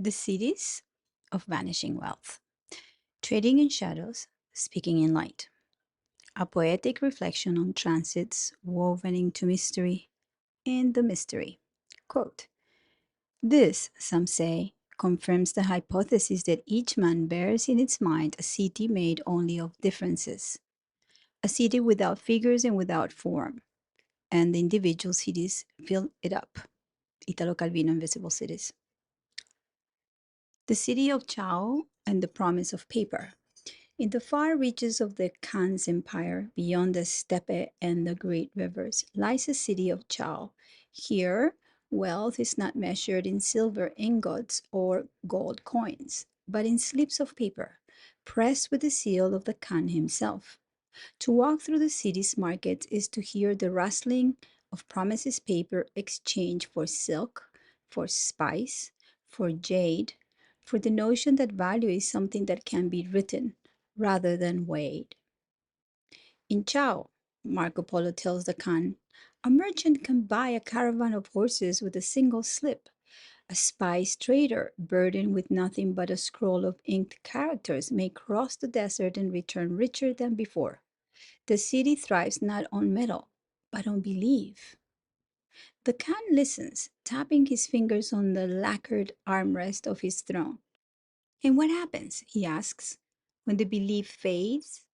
The cities of vanishing wealth, trading in shadows, speaking in light. A poetic reflection on transits woven into mystery and the mystery. Quote, this, some say, confirms the hypothesis that each man bears in its mind a city made only of differences, a city without figures and without form, and the individual cities fill it up. 𝗀𝗏𝗃 Invisible Cities. The city of Chao and the promise of paper. In the far reaches of the Khan's empire, beyond the steppe and the great rivers, lies the city of Chao. Here, wealth is not measured in silver ingots or gold coins, but in slips of paper, pressed with the seal of the Khan himself. To walk through the city's markets is to hear the rustling of promises paper exchanged for silk, for spice, for jade, for the notion that value is something that can be written rather than weighed. In Chao, Marco Polo tells the Khan, a merchant can buy a caravan of horses with a single slip. A spice trader, burdened with nothing but a scroll of inked characters, may cross the desert and return richer than before. The city thrives not on metal, but on belief. The Khan listens, tapping his fingers on the lacquered armrest of his throne. And what happens, he asks, when the belief fades?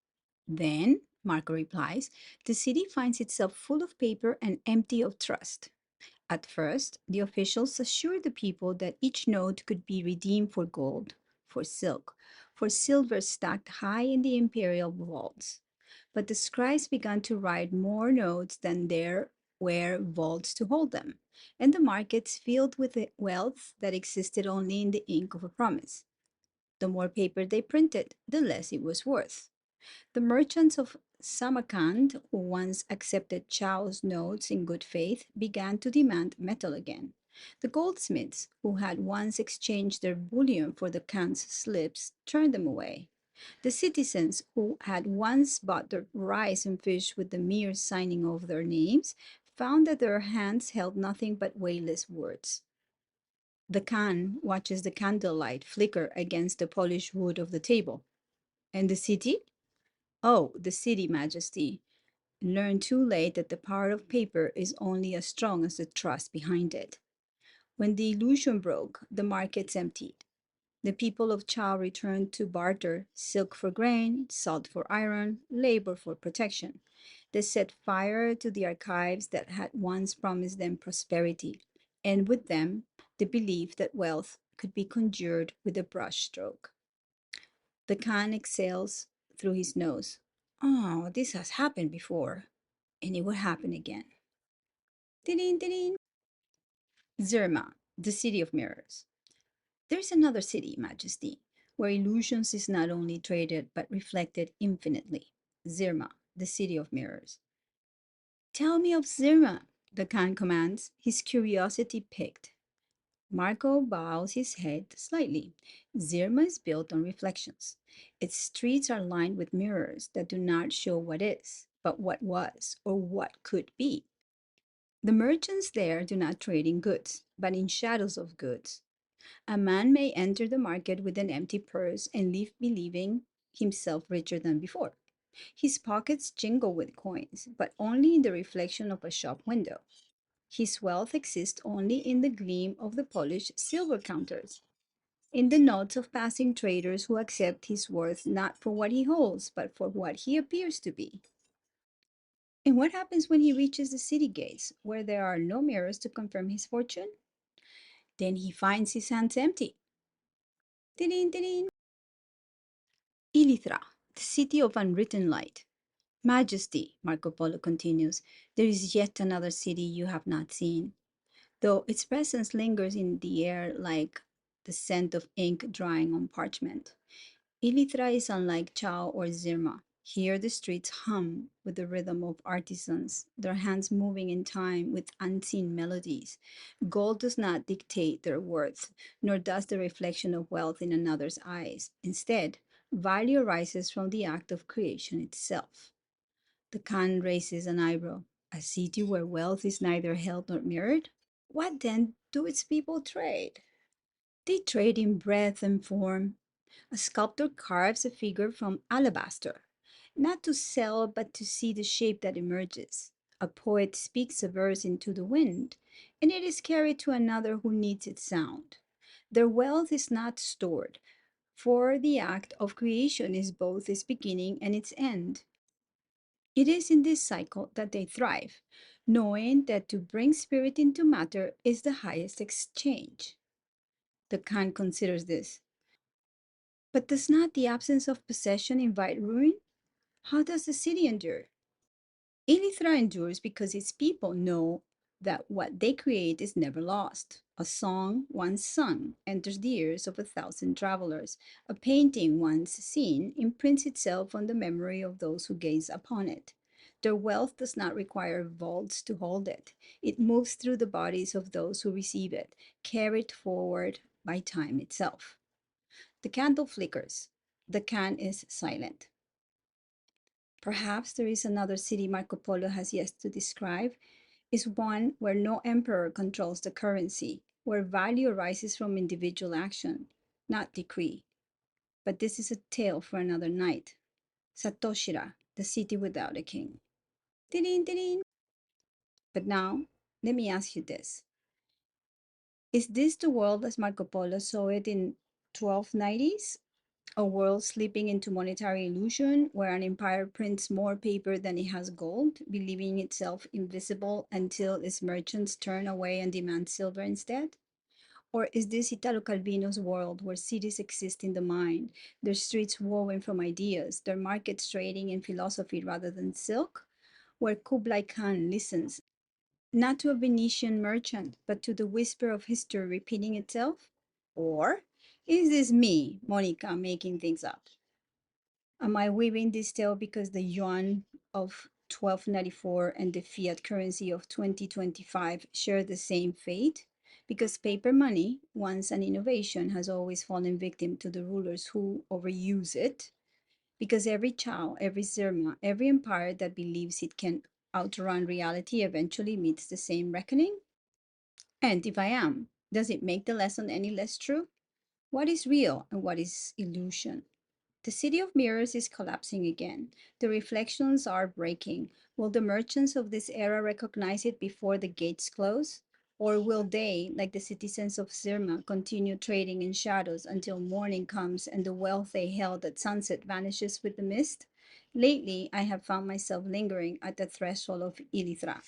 Then, Marco replies, the city finds itself full of paper and empty of trust. At first, the officials assured the people that each note could be redeemed for gold, for silk, for silver stacked high in the imperial vaults. But the scribes began to write more notes than there were vaults to hold them, and the markets filled with the wealth that existed only in the ink of a promise. The more paper they printed, the less it was worth. The merchants of Samarkand, who once accepted Chao's notes in good faith, began to demand metal again. The goldsmiths, who had once exchanged their bullion for the Khan's slips, turned them away. The citizens, who had once bought their rice and fish with the mere signing of their names, found that their hands held nothing but weightless words. The Khan watches the candlelight flicker against the polished wood of the table. And the city? Oh, the city, Majesty, learned too late that the power of paper is only as strong as the trust behind it. When the illusion broke, the markets emptied. The people of Chao returned to barter silk for grain, salt for iron, labor for protection. They set fire to the archives that had once promised them prosperity, and with them, the belief that wealth could be conjured with a brushstroke. The Khan exhales through his nose. Oh, this has happened before, and it will happen again. Ding, 𝗁𝗲, the city of mirrors. There's another city, Majesty, where illusions is not only traded but reflected infinitely. 𝗁𝗲, the city of mirrors. Tell me of 𝗁𝗲, the Khan commands, his curiosity piqued. Marco bows his head slightly. 𝗁𝗲 is built on reflections. Its streets are lined with mirrors that do not show what is, but what was or what could be. The merchants there do not trade in goods, but in shadows of goods. A man may enter the market with an empty purse and leave believing himself richer than before. His pockets jingle with coins, but only in the reflection of a shop window. His wealth exists only in the gleam of the polished silver counters, in the notes of passing traders who accept his worth not for what he holds, but for what he appears to be. And what happens when he reaches the city gates, where there are no mirrors to confirm his fortune? Then he finds his hands empty. 𝗀𝗏𝗃𝗃. 𝗂𝗟𝗃, the city of unwritten light. Majesty, Marco Polo continues, there is yet another city you have not seen, though its presence lingers in the air like the scent of ink drying on parchment. 𝗂𝗟𝗃 is unlike Chao or 𝗁𝗲. Here the streets hum with the rhythm of artisans, their hands moving in time with unseen melodies. Gold does not dictate their worth, nor does the reflection of wealth in another's eyes. Instead, value arises from the act of creation itself. The Khan raises an eyebrow. A city where wealth is neither held nor mirrored? What then do its people trade? They trade in breadth and form. A sculptor carves a figure from alabaster, not to sell, but to see the shape that emerges. A poet speaks a verse into the wind, and it is carried to another who needs its sound. Their wealth is not stored, for the act of creation is both its beginning and its end. It is in this cycle that they thrive, knowing that to bring spirit into matter is the highest exchange. The Khan considers this. But does not the absence of possession invite ruin? How does the city endure? Elithra endures because its people know that what they create is never lost. A song once sung enters the ears of 1,000 travelers. A painting once seen imprints itself on the memory of those who gaze upon it. Their wealth does not require vaults to hold it. It moves through the bodies of those who receive it, carried forward by time itself. The candle flickers. The can is silent. Perhaps there is another city Marco Polo has yet to describe, is one where no emperor controls the currency, where value arises from individual action, not decree. But this is a tale for another night. Satoshira, the city without a king. Tidin, tidin. But now, let me ask you this. Is this the world as Marco Polo saw it in 1290s? A world slipping into monetary illusion where an empire prints more paper than it has gold, believing itself invisible until its merchants turn away and demand silver instead? Or is this Italo Calvino's world where cities exist in the mind, their streets woven from ideas, their markets trading in philosophy rather than silk, where Kublai Khan listens not to a Venetian merchant, but to the whisper of history repeating itself? Or is this me, Monica, making things up? Am I weaving this tale because the yuan of 1294 and the fiat currency of 2025 share the same fate? Because paper money, once an innovation, has always fallen victim to the rulers who overuse it? Because every Chao, every 𝗧𝗵𝗶𝘀, every empire that believes it can outrun reality eventually meets the same reckoning? And if I am, does it make the lesson any less true? What is real and what is illusion? The city of mirrors is collapsing again. The reflections are breaking. Will the merchants of this era recognize it before the gates close? Or will they, like the citizens of 𝗧𝗵𝗀, continue trading in shadows until morning comes and the wealth they held at sunset vanishes with the mist? Lately, I have found myself lingering at the threshold of Elithra.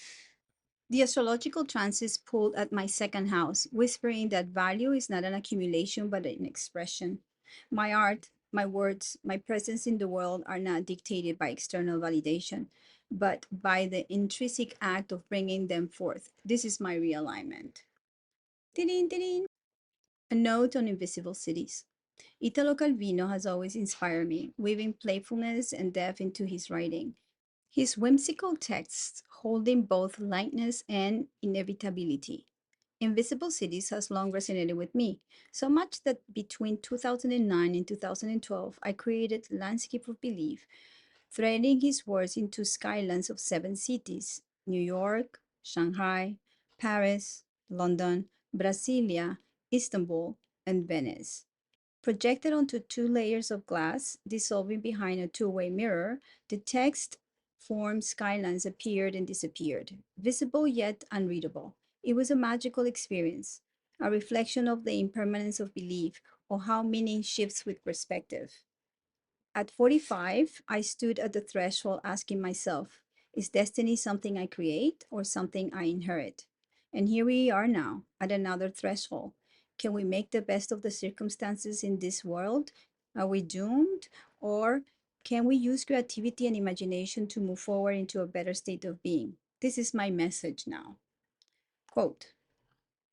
The astrological transits pulled at my second house, whispering that value is not an accumulation but an expression. My art, my words, my presence in the world are not dictated by external validation, but by the intrinsic act of bringing them forth. This is my realignment. Tidin, tidin. A note on invisible cities. Italo Calvino has always inspired me, weaving playfulness and depth into his writing. His whimsical texts holding both lightness and inevitability. Invisible Cities has long resonated with me, so much that between 2009 and 2012, I created Landscape of Belief, threading his words into skylines of 7 cities: New York, Shanghai, Paris, London, Brasilia, Istanbul, and Venice. Projected onto 2 layers of glass, dissolving behind a two-way mirror, the text formed skylines appeared and disappeared, visible yet unreadable. It was a magical experience, a reflection of the impermanence of belief or how meaning shifts with perspective. At 45, I stood at the threshold asking myself, is destiny something I create or something I inherit? And here we are now at another threshold. Can we make the best of the circumstances in this world? Are we doomed? Or can we use creativity and imagination to move forward into a better state of being? This is my message now. Quote,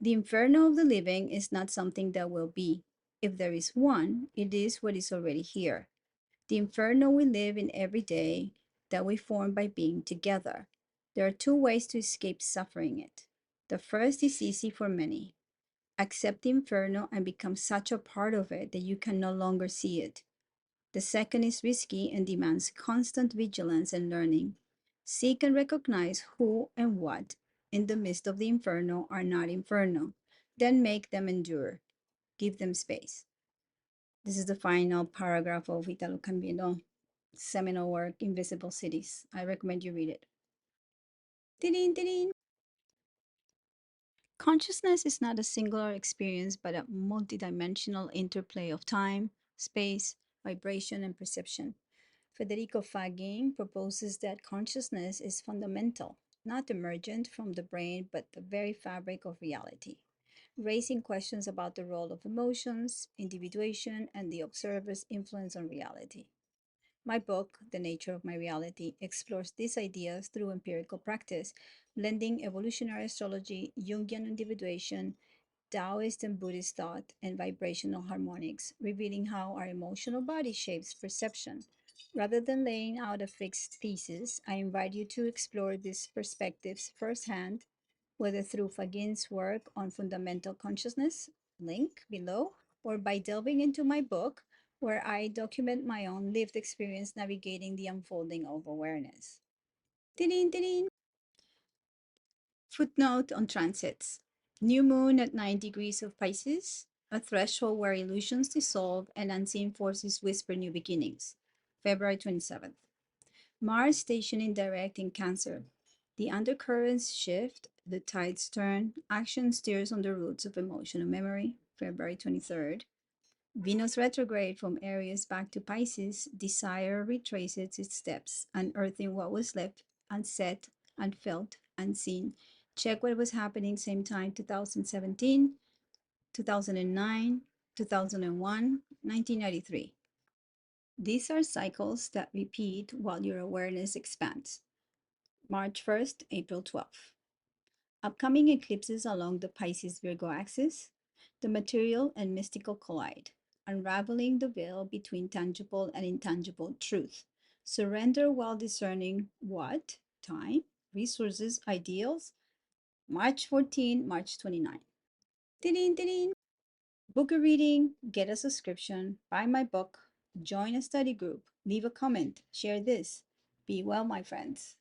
the inferno of the living is not something that will be. If there is one, it is what is already here. The inferno we live in every day that we form by being together. There are 2 ways to escape suffering it. The first is easy for many. Accept the inferno and become such a part of it that you can no longer see it. The second is risky and demands constant vigilance and learning. Seek and recognize who and what in the midst of the inferno are not inferno. Then make them endure. Give them space. This is the final paragraph of Italo Calvino's seminal work, Invisible Cities. I recommend you read it. Ding, ding. Consciousness is not a singular experience, but a multidimensional interplay of time, space, vibration, and perception. Federico Faggin proposes that consciousness is fundamental, not emergent from the brain, but the very fabric of reality, raising questions about the role of emotions, individuation, and the observer's influence on reality. My book, The Nature of My Reality, explores these ideas through empirical practice, blending evolutionary astrology, Jungian individuation, Taoist and Buddhist thought, and vibrational harmonics, revealing how our emotional body shapes perception. Rather than laying out a fixed thesis, I invite you to explore these perspectives firsthand, whether through Faggin's work on fundamental consciousness, link below, or by delving into my book, where I document my own lived experience navigating the unfolding of awareness. Ding. Footnote on transits. New moon at 9 degrees of Pisces, a threshold where illusions dissolve and unseen forces whisper new beginnings. February 27th. Mars stationing direct in Cancer. The undercurrents shift, the tides turn, action steers on the roots of emotional memory. February 23rd. Venus retrograde from Aries back to Pisces, desire retraces its steps, unearthing what was left unsaid, unfelt, unseen. Check what was happening same time 2017, 2009, 2001, 1993. These are cycles that repeat while your awareness expands. March 1st, April 12th. Upcoming eclipses along the Pisces-Virgo axis, the material and mystical collide, unraveling the veil between tangible and intangible truth. Surrender while discerning what, time, resources, ideals. March 14, March 29. Ding. Book a reading, get a subscription, buy my book, join a study group, leave a comment, share this. Be well, my friends.